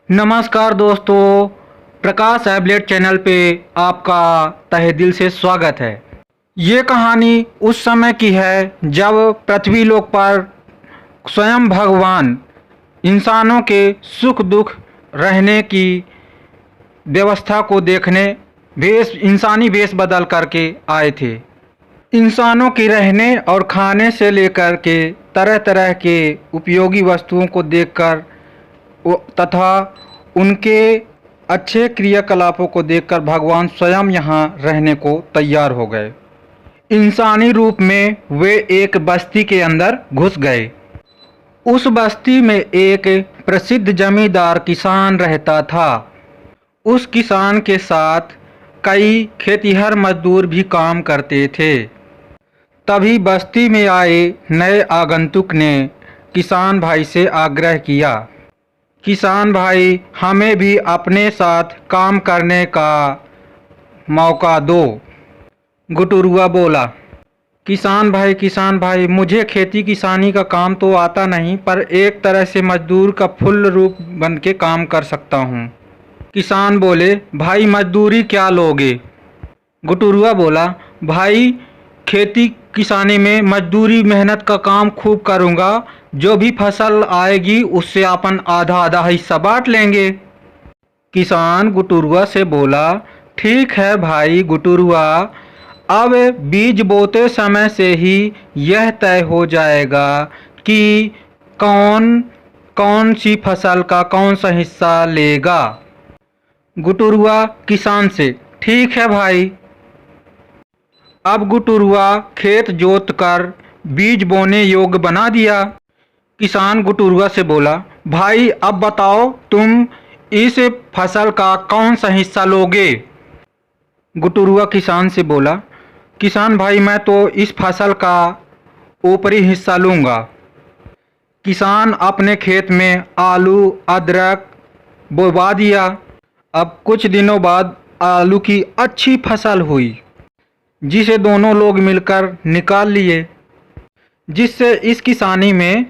नमस्कार दोस्तों, प्रकाश एबलेट चैनल पे आपका तहे दिल से स्वागत है। ये कहानी उस समय की है जब पृथ्वी लोक पर स्वयं भगवान इंसानों के सुख दुख रहने की व्यवस्था को देखने इंसानी वेश बदल करके आए थे। इंसानों के रहने और खाने से लेकर के तरह तरह के उपयोगी वस्तुओं को देखकर तथा उनके अच्छे क्रियाकलापों को देखकर भगवान स्वयं यहाँ रहने को तैयार हो गए। इंसानी रूप में वे एक बस्ती के अंदर घुस गए। उस बस्ती में एक प्रसिद्ध जमींदार किसान रहता था। उस किसान के साथ कई खेतिहर मजदूर भी काम करते थे। तभी बस्ती में आए नए आगंतुक ने किसान भाई से आग्रह किया, किसान भाई हमें भी अपने साथ काम करने का मौका दो। गुटुरुआ बोला, किसान भाई मुझे खेती किसानी का काम तो आता नहीं, पर एक तरह से मजदूर का फुल रूप बन के काम कर सकता हूँ। किसान बोले, भाई मजदूरी क्या लोगे? गुटुरुआ बोला, भाई खेती किसानी में मजदूरी मेहनत का काम खूब करूँगा, जो भी फसल आएगी उससे अपन आधा आधा हिस्सा बांट लेंगे। किसान गुटुरुआ से बोला, ठीक है भाई गुटुरुआ, अब बीज बोते समय से ही यह तय हो जाएगा कि कौन कौन सी फसल का कौन सा हिस्सा लेगा। गुटुरुआ किसान से, ठीक है भाई। अब गुटुरुआ खेत जोत कर बीज बोने योग्य बना दिया। किसान गुटुरुआ से बोला, भाई अब बताओ तुम इस फसल का कौन सा हिस्सा लोगे? गुटुरुआ किसान से बोला, किसान भाई मैं तो इस फसल का ऊपरी हिस्सा लूँगा। किसान अपने खेत में आलू अदरक बोवा दिया। अब कुछ दिनों बाद आलू की अच्छी फसल हुई, जिसे दोनों लोग मिलकर निकाल लिए, जिससे इस किसानी में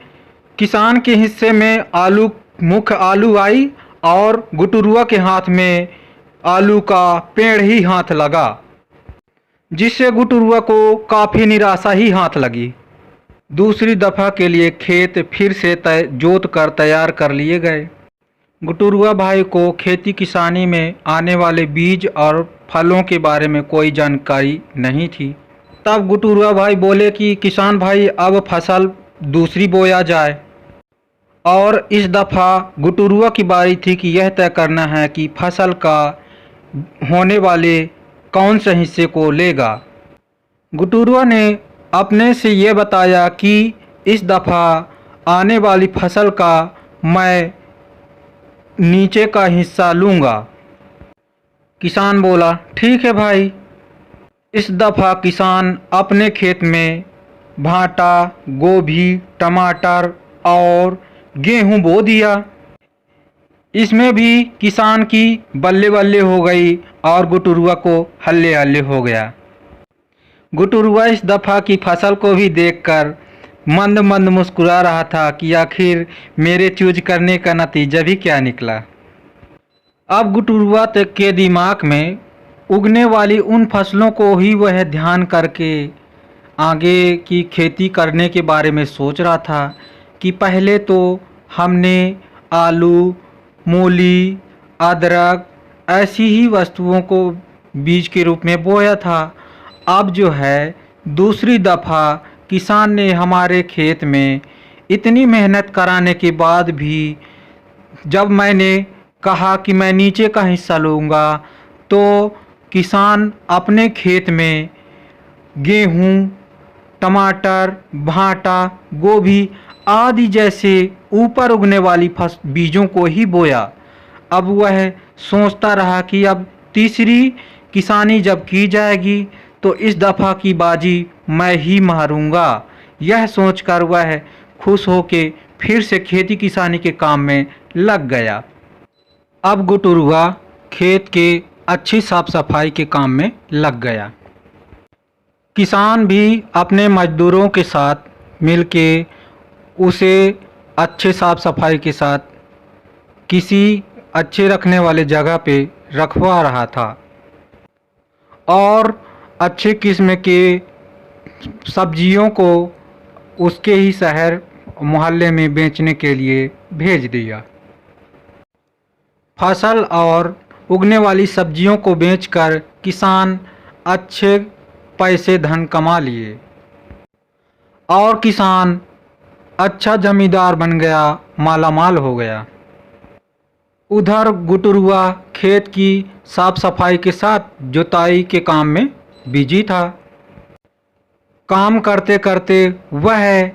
किसान के हिस्से में मुख्य आलू आई और गुटुरुआ के हाथ में आलू का पेड़ ही हाथ लगा, जिससे गुटुरुआ को काफ़ी निराशा ही हाथ लगी। दूसरी दफ़ा के लिए खेत फिर से जोत कर तैयार कर लिए गए। गुटुरुआ भाई को खेती किसानी में आने वाले बीज और फलों के बारे में कोई जानकारी नहीं थी। तब गुटुरुआ भाई बोले कि किसान भाई अब फसल दूसरी बोया जाए। और इस दफ़ा गुटुरुआ की बारी थी कि यह तय करना है कि फसल का होने वाले कौन से हिस्से को लेगा। गुटुरुआ ने अपने से ये बताया कि इस दफ़ा आने वाली फसल का मैं नीचे का हिस्सा लूँगा। किसान बोला, ठीक है भाई। इस दफ़ा किसान अपने खेत में भांटा, गोभी, टमाटर और गेहूं बो दिया। इसमें भी किसान की बल्ले बल्ले हो गई और गुटुरुआ को हल्ले हल्ले हो गया। गुटुरुआ इस दफ़ा की फसल को भी देखकर मंद मंद मुस्कुरा रहा था कि आखिर मेरे चूज करने का नतीजा भी क्या निकला। अब गुटुरुआ के दिमाग में उगने वाली उन फसलों को ही वह ध्यान करके आगे की खेती करने के बारे में सोच रहा था कि पहले तो हमने आलू, मूली, अदरक ऐसी ही वस्तुओं को बीज के रूप में बोया था। अब जो है दूसरी दफ़ा किसान ने हमारे खेत में इतनी मेहनत कराने के बाद भी जब मैंने कहा कि मैं नीचे का हिस्सा लूँगा, तो किसान अपने खेत में गेहूँ, टमाटर, भांटा, गोभी आदि जैसे ऊपर उगने वाली बीजों को ही बोया। अब वह सोचता रहा कि अब तीसरी किसानी जब की जाएगी तो इस दफ़ा की बाजी मैं ही मारूंगा। यह सोचकर वह खुश होके फिर से खेती किसानी के काम में लग गया। अब गुटुरुआ खेत के अच्छी साफ सफाई के काम में लग गया। किसान भी अपने मजदूरों के साथ मिलके उसे अच्छे साफ सफाई के साथ किसी अच्छे रखने वाले जगह पे रखवा रहा था और अच्छे किस्म के सब्जियों को उसके ही शहर मोहल्ले में बेचने के लिए भेज दिया। फसल और उगने वाली सब्जियों को बेचकर किसान अच्छे पैसे धन कमा लिए और किसान अच्छा जमींदार बन गया, मालामाल हो गया। उधर गुटुरवा खेत की साफ सफाई के साथ जुताई के काम में बिजी था। काम करते करते वह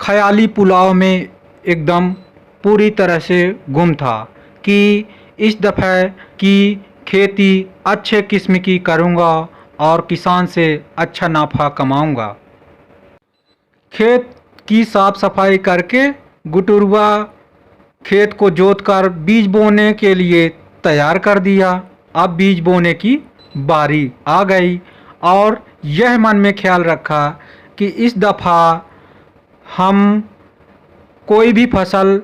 ख्याली पुलाव में एकदम पूरी तरह से गुम था कि इस दफ़े की खेती अच्छे किस्म की करूँगा और किसान से अच्छा नफ़ा कमाऊँगा। खेत की साफ सफाई करके गुटुरवा खेत को जोतकर बीज बोने के लिए तैयार कर दिया। अब बीज बोने की बारी आ गई और यह मन में ख्याल रखा कि इस दफ़ा हम कोई भी फसल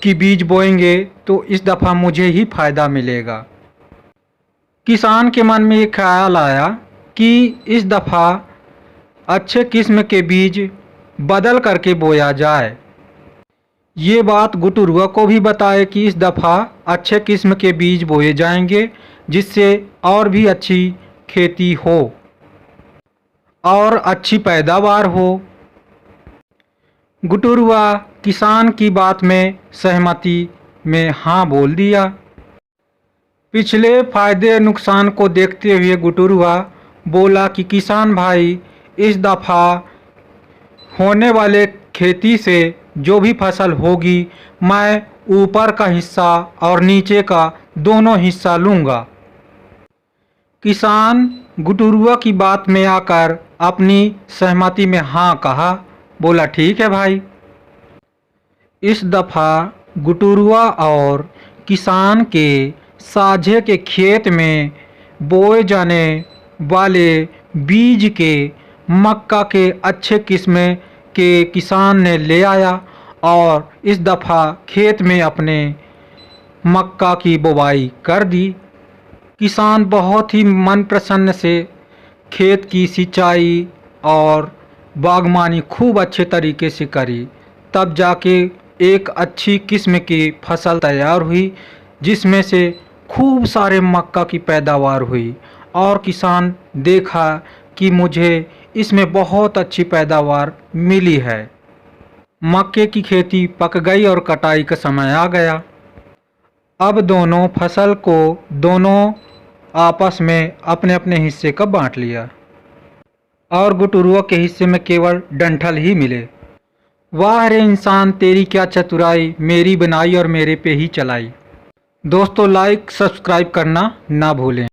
की बीज बोएंगे तो इस दफ़ा मुझे ही फ़ायदा मिलेगा। किसान के मन में ये ख्याल आया कि इस दफ़ा अच्छे किस्म के बीज बदल करके बोया जाए। ये बात गुटुरवा को भी बताए कि इस दफ़ा अच्छे किस्म के बीज बोए जाएंगे जिससे और भी अच्छी खेती हो और अच्छी पैदावार हो। गुटुरवा किसान की बात में सहमति में हाँ बोल दिया। पिछले फ़ायदे नुकसान को देखते हुए गुटुरवा बोला कि किसान भाई, इस दफ़ा होने वाले खेती से जो भी फसल होगी मैं ऊपर का हिस्सा और नीचे का दोनों हिस्सा लूँगा। किसान गुटुरवा की बात में आकर अपनी सहमति में हाँ कहा, बोला ठीक है भाई। इस दफ़ा गुटुरवा और किसान के साझे के खेत में बोए जाने वाले बीज के मक्का के अच्छे किस्म के किसान ने ले आया और इस दफ़ा खेत में अपने मक्का की बुवाई कर दी। किसान बहुत ही मन प्रसन्न से खेत की सिंचाई और बागवानी खूब अच्छे तरीके से करी। तब जाके एक अच्छी किस्म की फसल तैयार हुई जिसमें से खूब सारे मक्का की पैदावार हुई और किसान देखा कि मुझे इसमें बहुत अच्छी पैदावार मिली है। मक्के की खेती पक गई और कटाई का समय आ गया। अब दोनों फसल को दोनों आपस में अपने अपने हिस्से का बांट लिया और गुटुरवा के हिस्से में केवल डंठल ही मिले। वाह रे इंसान, तेरी क्या चतुराई, मेरी बनाई और मेरे पे ही चलाई। दोस्तों, लाइक सब्सक्राइब करना ना भूलें।